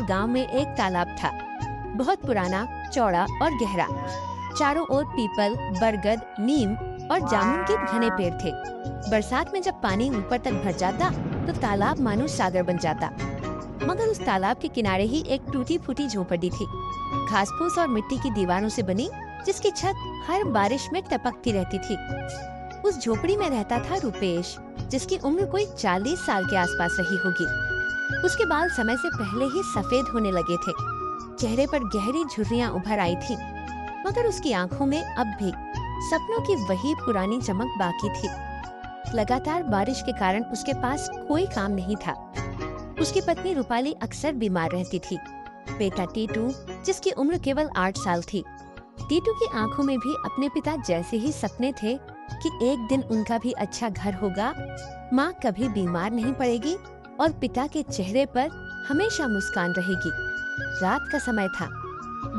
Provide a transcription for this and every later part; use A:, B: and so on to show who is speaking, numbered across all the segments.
A: गांव में एक तालाब था, बहुत पुराना, चौड़ा और गहरा। चारों ओर पीपल, बरगद, नीम और जामुन के घने पेड़ थे। बरसात में जब पानी ऊपर तक भर जाता तो तालाब मानो सागर बन जाता। मगर उस तालाब के किनारे ही एक टूटी फूटी झोपड़ी थी, घास फूस और मिट्टी की दीवारों से बनी, जिसकी छत हर बारिश में टपकती रहती थी। उस झोपड़ी में रहता था रुपेश, जिसकी उम्र कोई 40 साल के आसपास रही होगी। उसके बाल समय से पहले ही सफेद होने लगे थे, चेहरे पर गहरी झुर्रियां उभर आई थी, मगर उसकी आंखों में अब भी सपनों की वही पुरानी चमक बाकी थी। लगातार बारिश के कारण उसके पास कोई काम नहीं था। उसकी पत्नी रूपाली अक्सर बीमार रहती थी। बेटा टीटू, जिसकी उम्र केवल 8 साल थी, टीटू की आंखों में भी अपने पिता जैसे ही सपने थे कि एक दिन उनका भी अच्छा घर होगा, माँ कभी बीमार नहीं पड़ेगी और पिता के चेहरे पर हमेशा मुस्कान रहेगी। रात का समय था,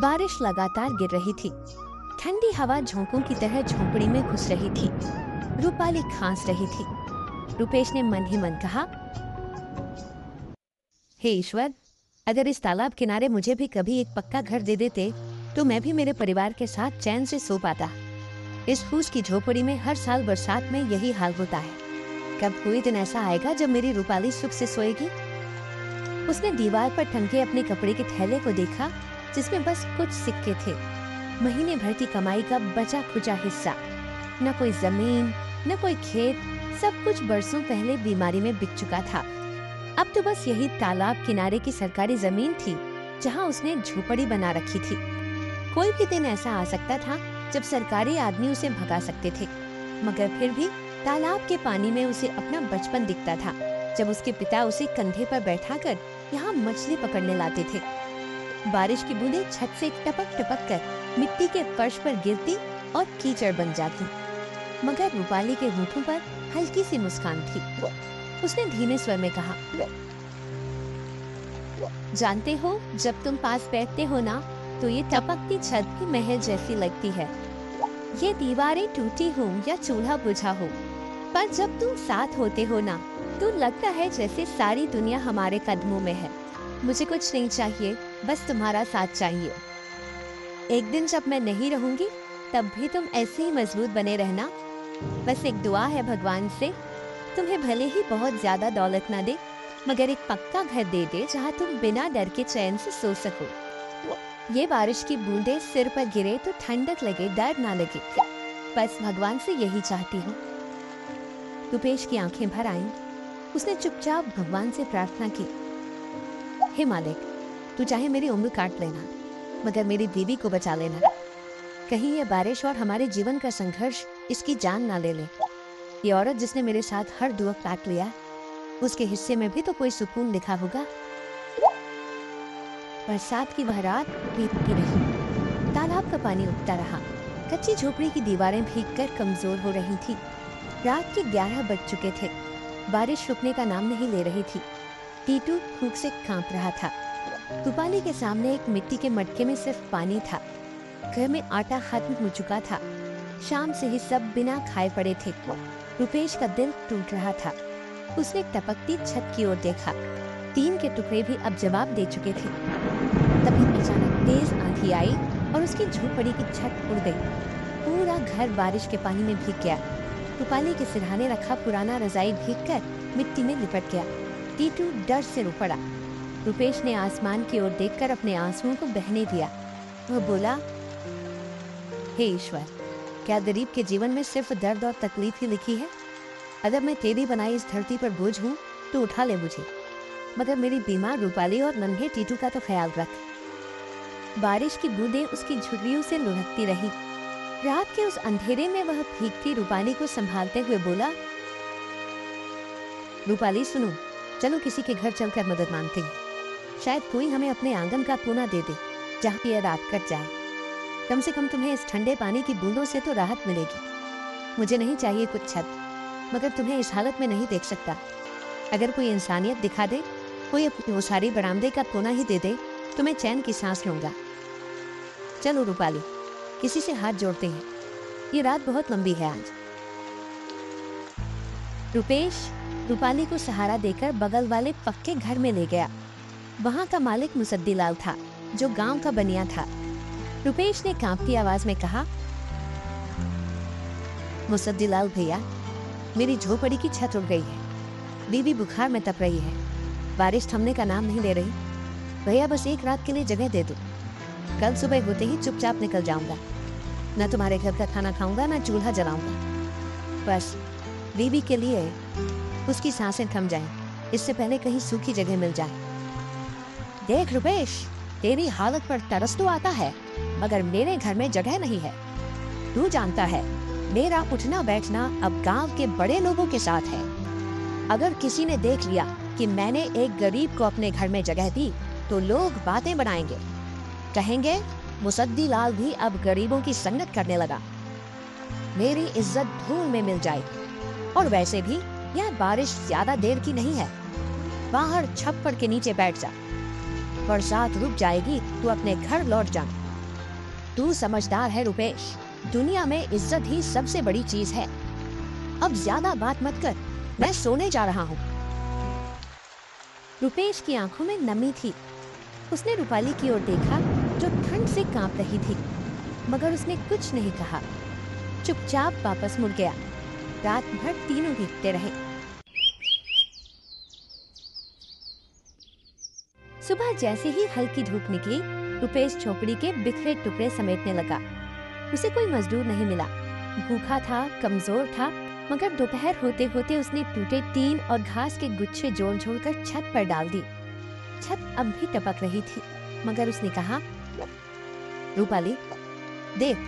A: बारिश लगातार गिर रही थी। ठंडी हवा झोंकों की तरह झोंपड़ी में घुस रही थी। रूपाली खांस रही थी। रुपेश ने मन ही मन कहा, हे ईश्वर, अगर इस तालाब किनारे मुझे भी कभी एक पक्का घर दे देते तो मैं भी मेरे परिवार के साथ चैन से सो पाता। इस फूस की झोपड़ी में हर साल बरसात में यही हाल होता है। कब कोई दिन ऐसा आएगा जब मेरी रूपाली सुख से सोएगी। उसने दीवार पर टंगे अपने कपड़े के थैले को देखा, जिसमें बस कुछ सिक्के थे, महीने भर की कमाई का बचा खुचा हिस्सा। न कोई जमीन, न कोई खेत, सब कुछ बरसों पहले बीमारी में बिक चुका था। अब तो बस यही तालाब किनारे की सरकारी जमीन थी, जहां उसने झोपड़ी बना रखी थी। कोई भी दिन ऐसा आ सकता था जब सरकारी आदमी उसे भगा सकते थे, मगर फिर भी तालाब के पानी में उसे अपना बचपन दिखता था, जब उसके पिता उसे कंधे पर बैठाकर यहाँ मछली पकड़ने लाते थे। बारिश की बूंदें छत से टपक टपक कर मिट्टी के फर्श पर गिरती और कीचड़ बन जाती, मगर रूपाली के होठों पर हल्की सी मुस्कान थी। उसने धीमे स्वर में कहा, जानते हो, जब तुम पास बैठते हो ना, तो ये टपकती छत भी महल जैसी लगती है। ये दीवारें टूटी हो या चूल्हा बुझा हो, पर जब तुम साथ होते हो ना, तो लगता है जैसे सारी दुनिया हमारे कदमों में है। मुझे कुछ नहीं चाहिए, बस तुम्हारा साथ चाहिए। एक दिन जब मैं नहीं रहूंगी, तब भी तुम ऐसे ही मजबूत बने रहना। बस एक दुआ है भगवान से, तुम्हें भले ही बहुत ज्यादा दौलत ना दे, मगर एक पक्का घर दे दे जहाँ तुम बिना डर के चैन से सो सको। ये बारिश की बूंदें सिर पर गिरे तो ठंडक लगे, डर ना लगे। बस भगवान से यही चाहती हूँ। रुपेश की आंखें भर आईं। उसने चुपचाप भगवान से प्रार्थना की, हे मालिक, तू चाहे मेरी उम्र काट लेना, मगर मेरी बीवी को बचा लेना। कहीं ये बारिश और हमारे जीवन का संघर्ष इसकी जान ना ले ले। ये औरत जिसने मेरे साथ हर दुआ काट लिया, उसके हिस्से में भी तो कोई सुकून लिखा होगा। बरसात की वह रात बीतती रही। तालाब का पानी उठता रहा। कच्ची झोपड़ी की दीवारें भीगकर कमजोर हो रही थी। रात के 11 बज चुके थे। बारिश रुकने का नाम नहीं ले रही थी। टीटू भूख से कांप रहा था। रूपाली के सामने एक मिट्टी के मटके में सिर्फ पानी था। घर में आटा खत्म हो चुका था। शाम से ही सब बिना खाए पड़े थे। रुपेश का दिल टूट रहा था। उसने टपकती छत की ओर देखा। टीन के टुकड़े भी अब जवाब दे चुके थे। तभी अचानक तेज आंधी आई और उसकी झोपड़ी की छत उड़ गई। पूरा घर बारिश के पानी में भीग गया। रूपाली के सिरहाने रखा पुराना रजाई भीगकर मिट्टी में लिपट गया। टीटू डर से रो पड़ा। रुपेश ने आसमान की ओर देखकर अपने आंसुओं को बहने दिया। वह बोला, हे ईश्वर, क्या गरीब के जीवन में सिर्फ दर्द और तकलीफ ही लिखी है? अगर मैं तेरी बनाई इस धरती पर बोझ हूँ तो उठा ले मुझे, मगर मेरी बीमार रूपाली और नन्हे टीटू का तो ख्याल रख। बारिश की बूंदें उसकी झुर्रियों से लुढ़कती रही। रात के उस अंधेरे में वह भीगती रूपाली को संभालते हुए बोला, रूपाली सुनो, चलो किसी के घर चलकर मदद मांगते हैं। शायद कोई हमें अपने आंगन का कोना दे दे जहाँ यह रात कट जाए। कम से कम तुम्हें इस ठंडे पानी की बूंदों से तो राहत मिलेगी। मुझे नहीं चाहिए कुछ छत, मगर तुम्हें इस हालत में नहीं देख सकता। अगर कोई इंसानियत दिखा दे, कोई अपनी ओसारी बरामदे का कोना ही दे दे, तो मैं चैन की सांस लूंगा। चलो रूपाली, किसी से हाथ जोड़ते हैं। ये रात बहुत लंबी है आज। रुपेश रूपाली को सहारा देकर बगल वाले पक्के घर में ले गया। वहाँ का मालिक मुसद्दीलाल था, जो गांव का बनिया था। रुपेश ने कांपती आवाज में कहा, मुसद्दीलाल भैया, मेरी झोपड़ी की छत उड़ गई है। बीवी बुखार में तप रही है। बारिश थमने का नाम नहीं ले रही। भैया बस एक रात के लिए जगह दे दो। कल सुबह होते ही चुपचाप निकल जाऊंगा। न तुम्हारे घर का खाना खाऊंगा, न चूल्हा जलाऊंगा। बस बीवी के लिए उसकी सांसें थम जाएं, इससे पहले कहीं सूखी जगह मिल जाए। देख रुपेश, तेरी हालत पर तरस तो आता है, मगर मेरे घर में जगह नहीं है। तू जानता है, मेरा उठना बैठना अब गांव के बड़े लोगों के साथ है। अगर किसी ने देख लिया कि मैंने एक गरीब को अपने घर में जगह दी, तो लोग बातें बनाएंगे, कहेंगे मुसद्दीलाल भी अब गरीबों की संगत करने लगा। मेरी इज्जत धूल में मिल जाएगी। और वैसे भी यह बारिश ज्यादा देर की नहीं है। बाहर छप्पर के नीचे बैठ जा। बरसात रुक जाएगी तो अपने घर लौट जाना। तू समझदार है रुपेश, दुनिया में इज्जत ही सबसे बड़ी चीज है। अब ज्यादा बात मत कर, मैं सोने जा रहा हूँ। रुपेश की आंखों में नमी थी। उसने रूपाली की ओर देखा, जो ठंड से कांप रही थी, मगर उसने कुछ नहीं कहा। चुपचाप वापस मुड़ गया। रात भर तीनों भीगते रहे। सुबह जैसे ही हल्की धूप निकली, रुपेश झोपड़ी के बिखरे टुकड़े समेटने लगा। उसे कोई मजदूर नहीं मिला। भूखा था, कमजोर था, मगर दोपहर होते होते उसने टूटे टीन और घास के गुच्छे जोड़ जोड़ कर छत पर डाल दी। छत अब भी टपक रही थी, मगर उसने कहा, रूपाली देख,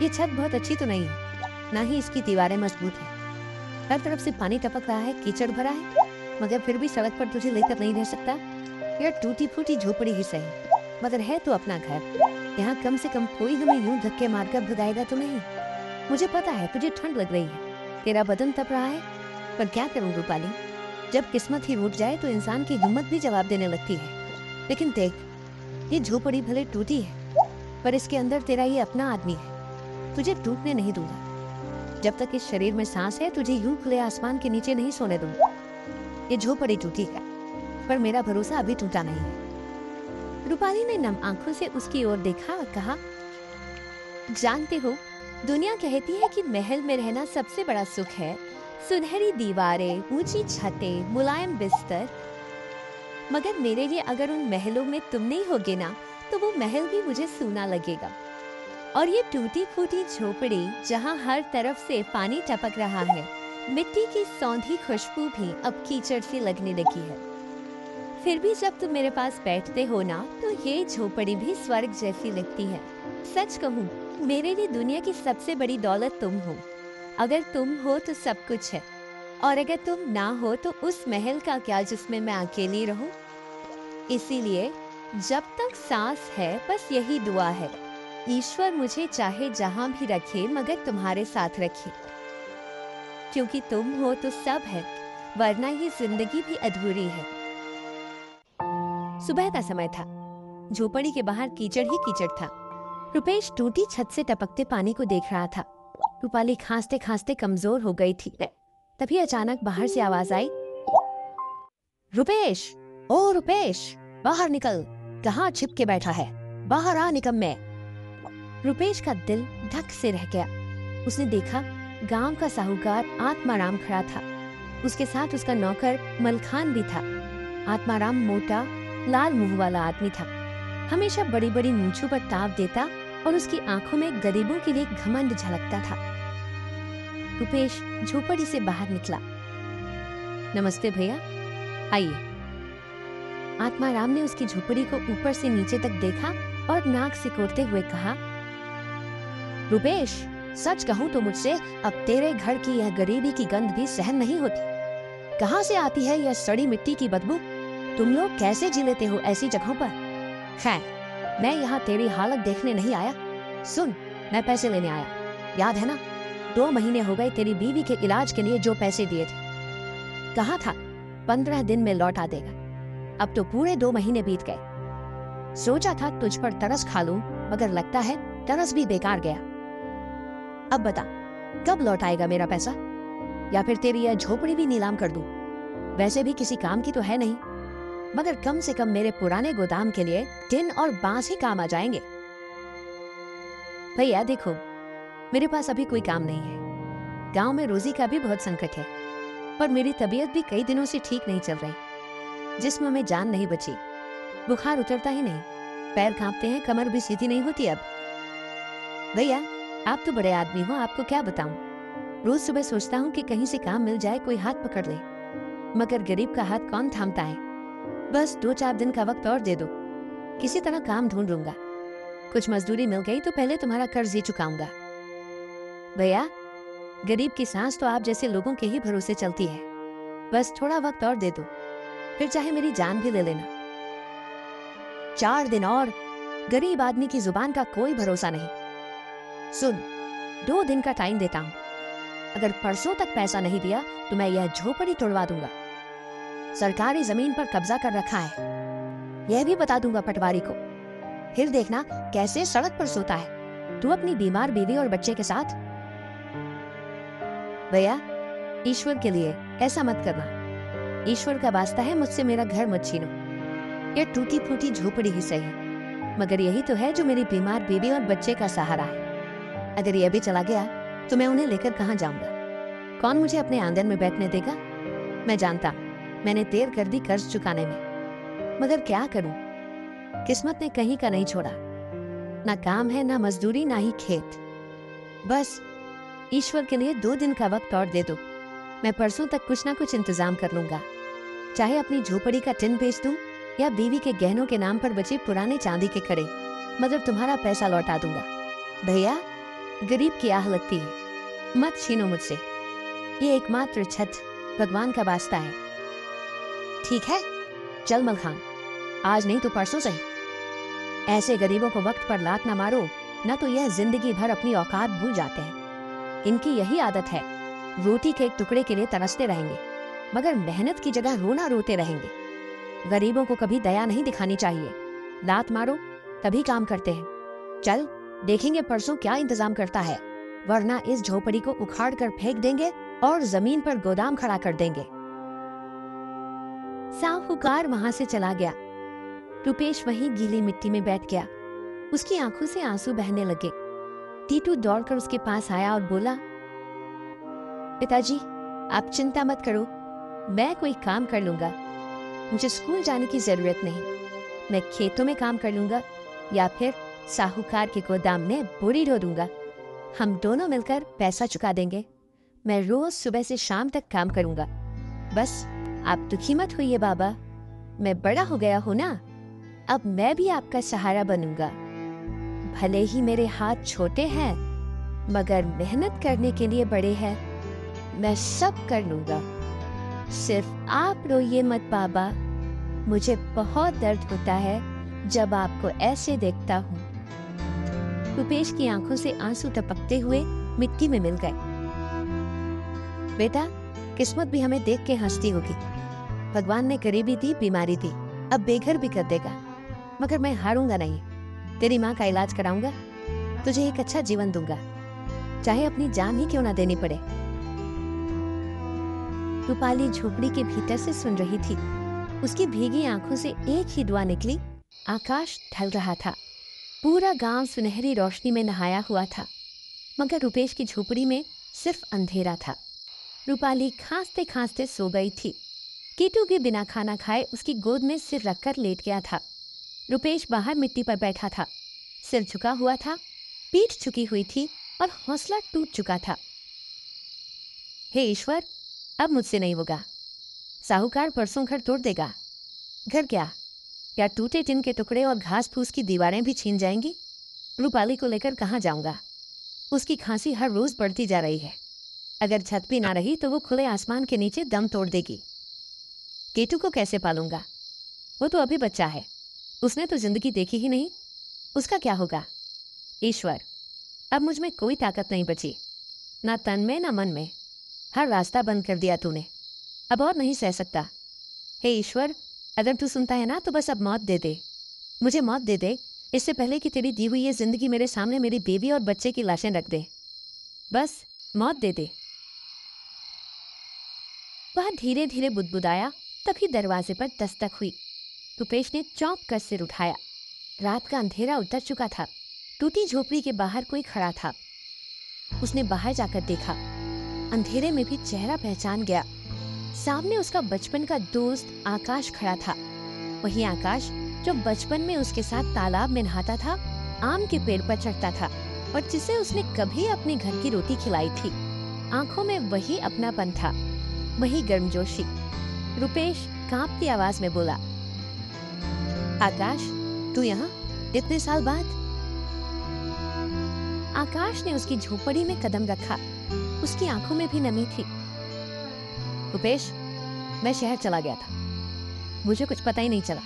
A: ये छत बहुत अच्छी तो नहीं है, ना ही इसकी दीवारें मजबूत है। हर तरफ से पानी टपक रहा है, कीचड़ भरा है, मगर फिर भी सड़क पर तुझे लेकर नहीं रह सकता। यह टूटी फूटी झोपड़ी ही सही, मगर है तो अपना घर। यहाँ कम से कम कोई हमें यूं धक्के मारकर भगाएगा तो नहीं। मुझे पता है तुझे ठंड लग रही है, तेरा बदन तप रहा है, पर क्या करूं रूपाली, जब किस्मत ही रूठ जाए तो इंसान की हिम्मत भी जवाब देने लगती है। लेकिन देख, ये झोपड़ी भले टूटी है, पर इसके अंदर तेरा ये अपना आदमी है। तुझे टूटने नहीं दूंगा। जब तक इस शरीर में सांस है, तुझे यूं खुले आसमान के नीचे नहीं सोने दूंगा। ये झोपड़ी टूटी है, पर मेरा भरोसा अभी टूटा नहीं है। रूपाली ने नम आंखों से उसकी ओर देखा और कहा, जानते हो, दुनिया कहती है कि महल में रहना सबसे बड़ा सुख है। सुनहरी दीवारें, ऊंची छतें, मुलायम बिस्तर। मगर मेरे लिए अगर उन महलों में तुम नहीं होगे ना, तो वो महल भी मुझे सूना लगेगा। और ये टूटी फूटी झोपड़ी जहाँ हर तरफ से पानी टपक रहा है, मिट्टी की सौंधी खुशबू भी अब कीचड़ सी लगने लगी है। फिर भी जब तुम मेरे पास बैठते हो ना, तो ये झोपड़ी भी स्वर्ग जैसी लगती है। सच कहूँ, मेरे लिए दुनिया की सबसे बड़ी दौलत तुम हो। अगर तुम हो तो सब कुछ है, और अगर तुम ना हो तो उस महल का क्या जिसमें मैं अकेली रहूं। इसीलिए जब तक सांस है, बस यही दुआ है, ईश्वर मुझे चाहे जहां भी रखे, मगर तुम्हारे साथ रखे। क्योंकि तुम हो तो सब है, वरना ये जिंदगी भी अधूरी है। सुबह का समय था। झोपड़ी के बाहर कीचड़ ही कीचड़ था। रुपेश टूटी छत से टपकते पानी को देख रहा था। रूपाली खांसते खांसते कमजोर हो गई थी। तभी अचानक बाहर से आवाज आई, रुपेश, ओ रुपेश, बाहर निकल, कहाँ छिप के बैठा है, बाहर आ निकम्मे। रुपेश का दिल धक से रह गया। उसने देखा, गांव का साहूकार आत्माराम खड़ा था। उसके साथ उसका नौकर मलखान भी था। आत्माराम मोटा, लाल मुंह वाला आदमी था। हमेशा बड़ी बड़ी मूंछों पर ताव देता और उसकी आंखों में गरीबों के लिए घमंड झलकता था। रुपेश झोपड़ी से बाहर निकला। नमस्ते भैया, आइए। आत्माराम ने उसकी झोपड़ी को ऊपर से नीचे तक देखा और नाक सिकोड़ते हुए कहा, रुपेश, सच कहूं तो मुझसे अब तेरे घर की यह गरीबी की गंध भी सहन नहीं होती। कहां से आती है यह सड़ी मिट्टी की बदबू? तुम लोग कैसे जी लेते हो ऐसी जगहों पर? खैर, मैं यहाँ तेरी हालत देखने नहीं आया। सुन, मैं पैसे लेने आया, याद है ना? 2 महीने हो गए तेरी बीवी के इलाज के लिए जो पैसे दिए थे। कहा था 15 दिन में लौटा देगा। अब तो पूरे 2 महीने बीत गए। सोचा था तुझ पर तरस खा लूं, मगर लगता है तरस भी बेकार गया। अब बता, कब लौटाएगा मेरा पैसा? या फिर तेरी यह झोपड़ी भी नीलाम कर दूं? वैसे भी किसी काम की तो है नहीं। मगर कम से कम मेरे पुराने गोदाम के लिए टिन और बांस ही काम आ जाएंगे। भैया देखो, मेरे पास अभी कोई काम नहीं है। गांव में रोजी का भी बहुत संकट है, पर मेरी तबीयत भी कई दिनों से ठीक नहीं चल रही। जिस्म में जान नहीं बची, बुखार उतरता ही नहीं, पैर कांपते हैं, कमर भी सीधी नहीं होती अब। भैया आप तो बड़े आदमी हो, आपको क्या बताऊं। रोज सुबह सोचता हूँ कि कहीं से काम मिल जाए, कोई हाथ पकड़ ले, मगर गरीब का हाथ कौन थामता है। बस 2-4 दिन का वक्त और दे दो, किसी तरह काम ढूंढ लूंगा। कुछ मजदूरी मिल गई तो पहले तुम्हारा कर्ज ही चुकाऊंगा। भैया गरीब की सांस तो आप जैसे लोगों के ही भरोसे चलती है। बस थोड़ा वक्त और दे दो, फिर चाहे मेरी जान भी ले लेना। 4 दिन और? गरीब आदमी की जुबान का कोई भरोसा नहीं। सुन, 2 दिन का टाइम देता हूं। अगर परसों तक पैसा नहीं दिया तो मैं यह झोपड़ी तोड़वा दूंगा। सरकारी जमीन पर कब्जा कर रखा है, यह भी बता दूंगा पटवारी को। फिर देखना कैसे सड़क पर सोता है तू अपनी बीमार बीवी और बच्चे के साथ। भैया ईश्वर के लिए ऐसा मत करना। ईश्वर का वास्ता है, मुझसे मेरा घर मत छीनो। यह टूटी फूटी झोपड़ी ही सही, मगर यही तो है जो मेरी बीमार बीवी और बच्चे का सहारा है। अगर यह भी चला गया तो मैं उन्हें लेकर कहाँ जाऊंगा? कौन मुझे अपने आंगन में बैठने देगा? मैं जानता मैंने देर कर दी कर्ज चुकाने में, मगर क्या करूं? किस्मत ने कहीं का नहीं छोड़ा। ना काम है, ना मजदूरी, ना ही खेत। बस ईश्वर के लिए 2 दिन का वक्त और दे दो। मैं परसों तक कुछ ना कुछ इंतजाम कर लूंगा। चाहे अपनी झोपड़ी का टिन बेच दूं या बीवी के गहनों के नाम पर बचे पुराने चांदी के कड़े, मगर तुम्हारा पैसा लौटा दूंगा। भैया गरीब की आह लगती है, मत छीनो मुझसे। ये एकमात्र छत भगवान का वास्ता है। ठीक है, चल मलखान, आज नहीं तो परसों सही। ऐसे गरीबों को वक्त पर लात ना मारो, न तो यह जिंदगी भर अपनी औकात भूल जाते हैं। इनकी यही आदत है, रोटी के एक टुकड़े के लिए तरसते रहेंगे, मगर मेहनत की जगह रोना रोते रहेंगे। गरीबों को कभी दया नहीं दिखानी चाहिए। लात मारो तभी काम करते हैं। चल देखेंगे परसों क्या इंतजाम करता है, वरना इस झोपड़ी को उखाड़ कर फेंक देंगे और जमीन पर गोदाम खड़ा कर देंगे। साहूकार वहां से चला गया। रुपेश वहीं गीली मिट्टी में बैठ गया। उसकी आंखों से आंसू बहने लगे। टीटू दौड़कर उसके पास आया और बोला, पिताजी आप चिंता मत करो, मैं कोई काम कर लूंगा। मुझे स्कूल जाने की जरूरत नहीं। मैं खेतों में काम कर लूंगा या फिर साहूकार के गोदाम में बोरी ढो दूंगा। हम दोनों मिलकर पैसा चुका देंगे। मैं रोज सुबह से शाम तक काम करूंगा। बस आप दुखी मत होइए बाबा, मैं बड़ा हो गया हूं ना, अब मैं भी आपका सहारा बनूंगा। भले ही मेरे हाथ छोटे हैं, मगर मेहनत करने के लिए बड़े हैं। मैं सब कर लूंगा, सिर्फ आप रोइए मत बाबा। मुझे बहुत दर्द होता है जब आपको ऐसे देखता हूँ। रुपेश की आंखों से आंसू टपकते हुए मिट्टी में मिल गए। बेटा, किस्मत भी हमें देख के हंसती होगी। भगवान ने गरीबी दी, बीमारी दी, अब बेघर भी कर देगा, मगर मैं हारूंगा नहीं। तेरी माँ का इलाज कराऊंगा, तुझे एक अच्छा जीवन दूंगा, चाहे अपनी जान ही क्यों ना देनी पड़े। रूपाली झोपड़ी के भीतर से सुन रही थी। उसकी भीगी आंखों से एक ही दुआ निकली। आकाश ढल रहा था, पूरा गांव सुनहरी रोशनी में नहाया हुआ था, मगर रुपेश की झोपड़ी में सिर्फ अंधेरा था। रूपाली खांसते खांसते सो गई थी। कीटू के बिना खाना खाए उसकी गोद में सिर रखकर लेट गया था। रुपेश बाहर मिट्टी पर बैठा था, सिर झुका हुआ था, पीठ झुकी हुई थी और हौसला टूट चुका था। हे ईश्वर, अब मुझसे नहीं होगा। साहूकार परसों घर तोड़ देगा। घर क्या टूटे टिन के टुकड़े और घास फूस की दीवारें भी छीन जाएंगी। रूपाली को लेकर कहाँ जाऊंगा? उसकी खांसी हर रोज बढ़ती जा रही है। अगर छत भी ना रही तो वो खुले आसमान के नीचे दम तोड़ देगी। केटू को कैसे पालूंगा? वो तो अभी बच्चा है, उसने तो जिंदगी देखी ही नहीं। उसका क्या होगा? ईश्वर, अब मुझ में कोई ताकत नहीं बची, ना तन में ना मन में। हर रास्ता बंद कर दिया तूने, अब और नहीं सह सकता। हे ईश्वर, अगर तू सुनता है ना तो बस अब मौत दे दे, मुझे मौत दे दे, इससे पहले कि तेरी दी हुई ये जिंदगी मेरे सामने मेरी बेबी और बच्चे की लाशें रख दे। बस मौत दे दे। वह धीरे धीरे बुदबुदाया, तभी दरवाजे पर दस्तक हुई। रुपेश ने चौंक कर सिर उठाया। रात का अंधेरा उतर चुका था। टूटी झोपड़ी के बाहर कोई खड़ा था। उसने बाहर जाकर देखा। अंधेरे में भी चेहरा पहचान गया। सामने उसका बचपन का दोस्त आकाश खड़ा था। वही आकाश जो बचपन में उसके साथ तालाब में नहाता था, आम के पेड़ पर चढ़ता था और जिसे उसने कभी अपने घर की रोटी खिलाई थी। आंखों में वही अपनापन था, वही गर्मजोशी। रुपेश कांपती आवाज में बोला, आकाश, तू यहाँ इतने साल बाद? आकाश ने उसकी झोपड़ी में कदम रखा। उसकी आंखों में भी नमी थी। रुपेश, मैं शहर चला गया था। मुझे कुछ पता ही नहीं चला।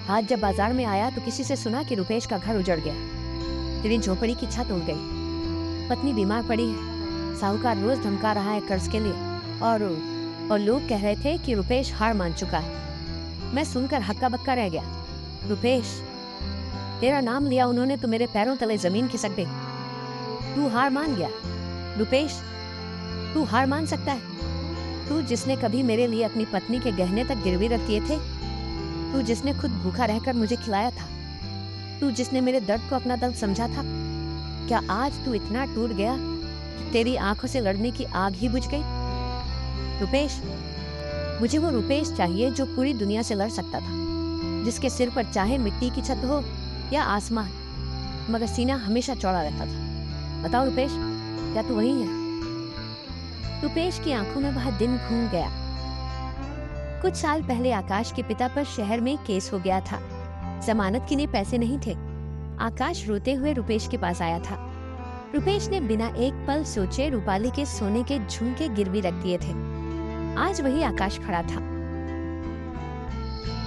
A: आज जब बाजार में आया तो किसी से सुना कि रुपेश का घर उजड़ गया। तेरी झोपड़ी की छत उड़ गई। पत्नी बीमार पड़ी है। साहूकार रोज धमका रहा है कर्ज के लिए और लोग कह रहे थे कि रुपेश हार मान चुका है। मैं सुनकर हक्का बक्का रह गया। रुपेश, तेरा नाम लिया उन्होंने तो मेरे पैरों तले जमीन खिसक गई। तू हार मान गया। रुपेश, तू हार मान सकता है? तू जिसने कभी मेरे लिए अपनी पत्नी के गहने तक गिरवी रख दिए थे, तू जिसने खुद भूखा रहकर मुझे खिलाया था, तू जिसने मेरे दर्द को अपना दर्द समझा था, क्या आज तू इतना टूट गया कि तेरी आंखों से लड़ने की आग ही बुझ गई? रुपेश, मुझे वो रुपेश चाहिए जो पूरी दुनिया से लड़ सकता था, जिसके सिर पर चाहे मिट्टी की छत हो या आसमान, मगर सीना हमेशा चौड़ा रहता था। बताओ रुपेश, क्या तू वही है? रुपेश की आंखों में वह दिन घूम गया। कुछ साल पहले आकाश के पिता पर शहर में केस हो गया था। जमानत के लिए पैसे नहीं थे। आकाश रोते हुए रुपेश के पास आया था। रुपेश ने बिना एक पल सोचे रूपाली के सोने के झुमके गिरवी रख दिए थे। आज वही आकाश खड़ा था।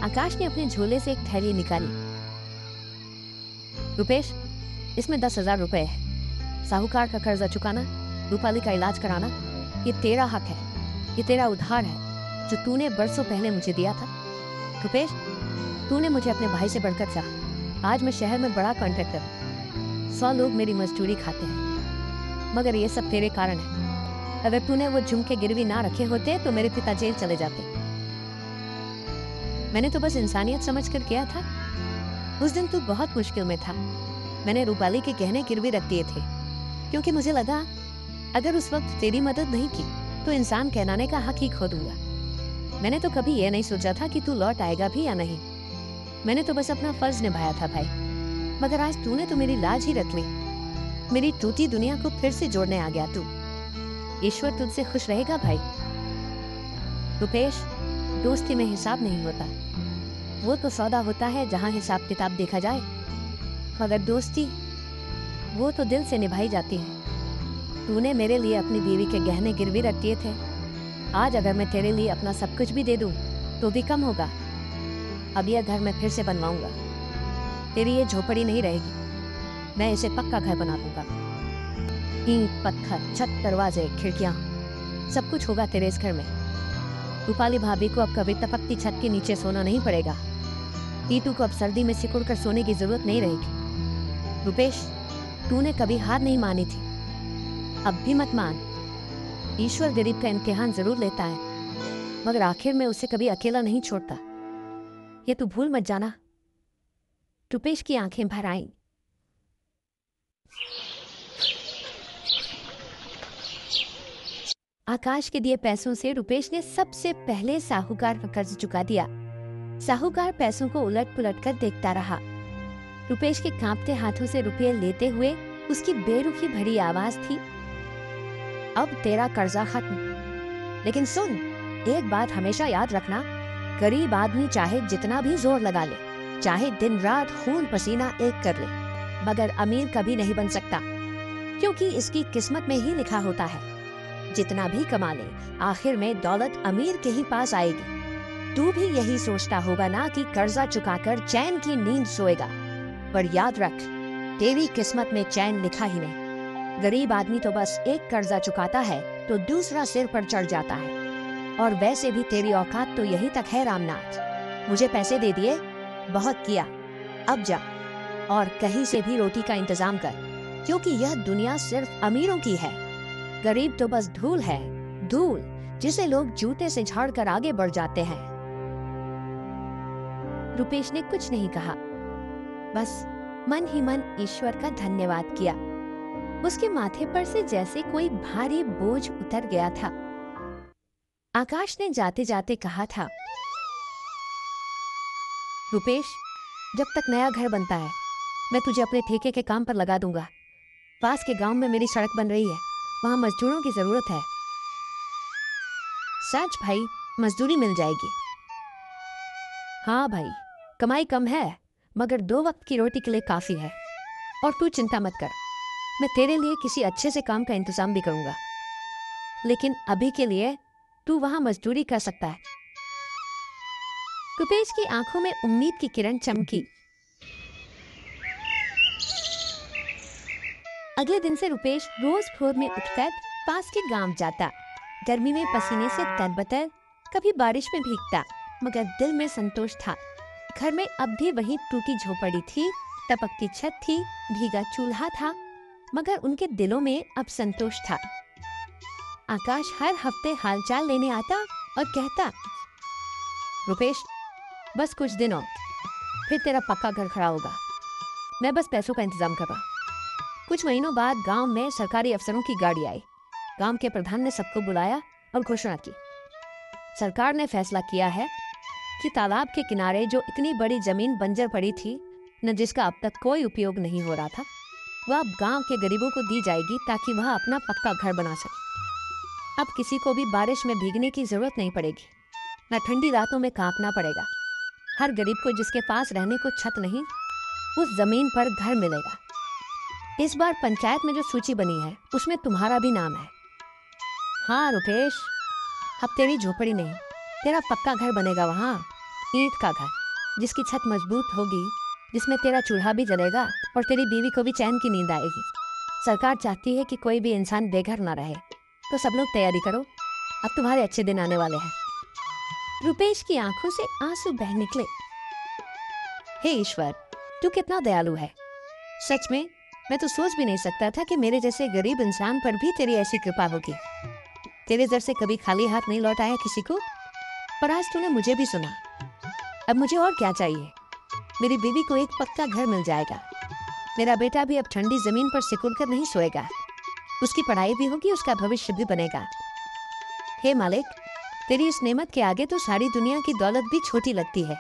A: आकाश ने अपने झोले से एक थैली निकाली। रुपेश, इसमें 10,000 रुपए है। साहूकार का कर्जा चुकाना, रूपाली का इलाज कराना, ये तेरा हक है। ये तेरा उधार है जो तूने बरसों पहले मुझे दिया था। रुपेश, तूने मुझे अपने भाई से बढ़कर चाहा। आज मैं शहर में बड़ा कॉन्ट्रैक्टर हूँ। 100 लोग मेरी मजदूरी खाते हैं, मगर ये सब तेरे कारण है। अगर तूने वो झुमके गिरवी ना रखे होते तो मेरे पिता जेल चले जाते। मैंने तो बस इंसानियत समझकर किया था। उस दिन तू बहुत मुश्किल में था। मैंने रूपाली के गहने गिरवी रख दिए थे क्योंकि मुझे लगा अगर उस वक्त तेरी मदद नहीं की तो इंसान कहलाने का हक ही खो दूंगा। मैंने तो कभी ये नहीं सोचा था कि तू लौट आएगा भी या नहीं। मैंने तो बस अपना फर्ज निभाया था भाई, मगर आज तूने तो मेरी लाज ही रख ली। मेरी टूटी दुनिया को फिर से जोड़ने आ गया तू। ईश्वर तुझसे खुश रहेगा भाई। रुपेश, दोस्ती में हिसाब नहीं होता। वो तो सौदा होता है जहाँ हिसाब किताब देखा जाए, मगर दोस्ती वो तो दिल से निभाई जाती है। तूने मेरे लिए अपनी बीवी के गहने गिरवी रख दिए थे। आज अगर मैं तेरे लिए अपना सब कुछ भी दे दूं तो भी कम होगा। अब यह घर मैं फिर से बनवाऊंगा। तेरी ये झोपड़ी नहीं रहेगी, मैं इसे पक्का घर बना दूंगा। ईंट, पत्थर, छत, दरवाजे, खिड़कियां, सब कुछ होगा तेरे इस घर में। रूपाली भाभी को अब कभी तपकती छत के नीचे सोना नहीं पड़ेगा। टीटू को अब सर्दी में सिकुड़ कर सोने की जरूरत नहीं रहेगी। रुपेश, तूने कभी हार नहीं मानी थी, अब भी मत मान। ईश्वर गरीब का इम्तिहान जरूर लेता है, मगर आखिर में उसे कभी अकेला नहीं छोड़ता। ये तू भूल मत जाना। रुपेश की आंखें भर आईं। आकाश के दिए पैसों से रुपेश ने सबसे पहले साहूकार का कर्ज चुका दिया। साहूकार पैसों को उलट पुलट कर देखता रहा। रुपेश के कांपते हाथों से रुपये लेते हुए उसकी बेरुखी भरी आवाज थी, अब तेरा कर्जा खत्म। लेकिन सुन, एक बात हमेशा याद रखना, गरीब आदमी चाहे जितना भी जोर लगा ले, चाहे दिन रात खून पसीना एक कर ले, मगर अमीर कभी नहीं बन सकता, क्योंकि इसकी किस्मत में ही लिखा होता है। जितना भी कमा ले, आखिर में दौलत अमीर के ही पास आएगी। तू भी यही सोचता होगा ना कि कर्जा चुकाकर चैन की नींद सोएगा, पर याद रख, तेरी किस्मत में चैन लिखा ही नहीं। गरीब आदमी तो बस एक कर्जा चुकाता है तो दूसरा सिर पर चढ़ जाता है। और वैसे भी तेरी औकात तो यही तक है रामनाथ। मुझे पैसे दे दिए, बहुत किया, अब जा और कहीं से भी रोटी का इंतजाम कर, क्योंकि यह दुनिया सिर्फ अमीरों की है। गरीब तो बस धूल है, धूल जिसे लोग जूते से झाड़ कर आगे बढ़ जाते हैं। रुपेश ने कुछ नहीं कहा, बस मन ही मन ईश्वर का धन्यवाद किया। उसके माथे पर से जैसे कोई भारी बोझ उतर गया था। आकाश ने जाते जाते कहा था, रुपेश, जब तक नया घर बनता है मैं तुझे अपने ठेके के काम पर लगा दूंगा। पास के गांव में मेरी सड़क बन रही है, वहां मजदूरों की जरूरत है। सच भाई, मजदूरी मिल जाएगी। हाँ भाई, कमाई कम है मगर 2 वक्त की रोटी के लिए काफी है। और तू चिंता मत कर, मैं तेरे लिए किसी अच्छे से काम का इंतजाम भी करूंगा। लेकिन अभी के लिए तू वहां मजदूरी कर सकता है। रुपेश की आंखों में उम्मीद की किरण चमकी। अगले दिन से रुपेश रोज भोर में उठकर पास के गांव जाता। गर्मी में पसीने से तरबतर, कभी बारिश में भीगता, मगर दिल में संतोष था। घर में अब भी वही टूटी झोपड़ी थी, टपकती छत थी, भीगा चूल्हा था, मगर उनके दिलों में अब संतोष था। आकाश हर हफ्ते हालचाल लेने आता और कहता, रुपेश, बस कुछ दिन और फिर तेरा पक्का घर खड़ा होगा। मैं बस पैसों का इंतजाम कर रहा। कुछ महीनों बाद गांव में सरकारी अफसरों की गाड़ी आई। गांव के प्रधान ने सबको बुलाया और घोषणा की, सरकार ने फैसला किया है कि तालाब के किनारे जो इतनी बड़ी जमीन बंजर पड़ी थी, न जिसका अब तक कोई उपयोग नहीं हो रहा था, वह अब गांव के गरीबों को दी जाएगी ताकि वह अपना पक्का घर बना सके। अब किसी को भी बारिश में भीगने की जरूरत नहीं पड़ेगी, न ठंडी रातों में कांपना पड़ेगा। हर गरीब को जिसके पास रहने को छत नहीं, उस जमीन पर घर मिलेगा। इस बार पंचायत में जो सूची बनी है उसमें तुम्हारा भी नाम है। हाँ रुपेश, अब तेरी झोपड़ी नहीं, तेरा पक्का घर बनेगा वहाँ, ईंट का घर, जिसकी छत मजबूत होगी, जिसमें तेरा चूल्हा भी जलेगा और तेरी बीवी को भी चैन की नींद आएगी। सरकार चाहती है कि कोई भी इंसान बेघर ना रहे, तो सब लोग तैयारी करो, अब तुम्हारे अच्छे दिन आने वाले हैं। रुपेश की आंखों से आंसू बह निकले। हे ईश्वर, तू कितना दयालु है। सच में मैं तो सोच भी नहीं सकता था कि मेरे जैसे गरीब इंसान पर भी तेरी ऐसी कृपा होगी। तेरे दर से कभी खाली हाथ नहीं लौटाया किसी को, पर आज तूने मुझे भी सुना। अब मुझे और क्या चाहिए? मेरी बीवी को एक पक्का घर मिल जाएगा, मेरा बेटा भी अब ठंडी जमीन पर सिकुड़ कर नहीं सोएगा, उसकी पढ़ाई भी होगी, उसका भविष्य भी बनेगा। हे मालिक, तेरी इस नेमत के आगे तो सारी दुनिया की दौलत भी छोटी लगती है।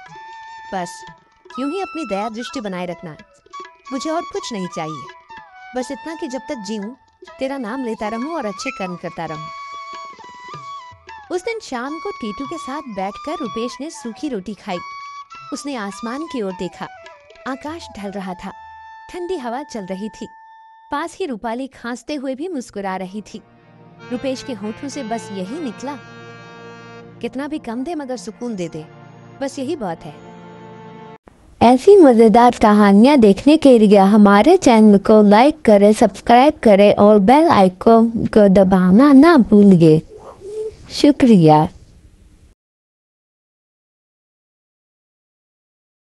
A: बस यूं ही अपनी दया दृष्टि बनाए रखना। मुझे और कुछ नहीं चाहिए, बस इतना कि जब तक जीऊं तेरा नाम लेता रहूं और अच्छे कर्म करता रहूं। उस दिन शाम को टीटू के साथ बैठकर रुपेश ने सूखी रोटी खाई। उसने आसमान की ओर देखा। आकाश ढल रहा था, ठंडी हवा चल रही थी। पास ही रूपाली खांसते हुए भी मुस्कुरा रही थी। रुपेश के होठों से बस यही निकला, कितना भी कम दे मगर सुकून दे दे, बस यही बात है। ऐसी मजेदार कहानियाँ देखने के लिए हमारे चैनल को लाइक करें, सब्सक्राइब करें और बेल आइकन को दबाना ना भूलिए। शुक्रिया।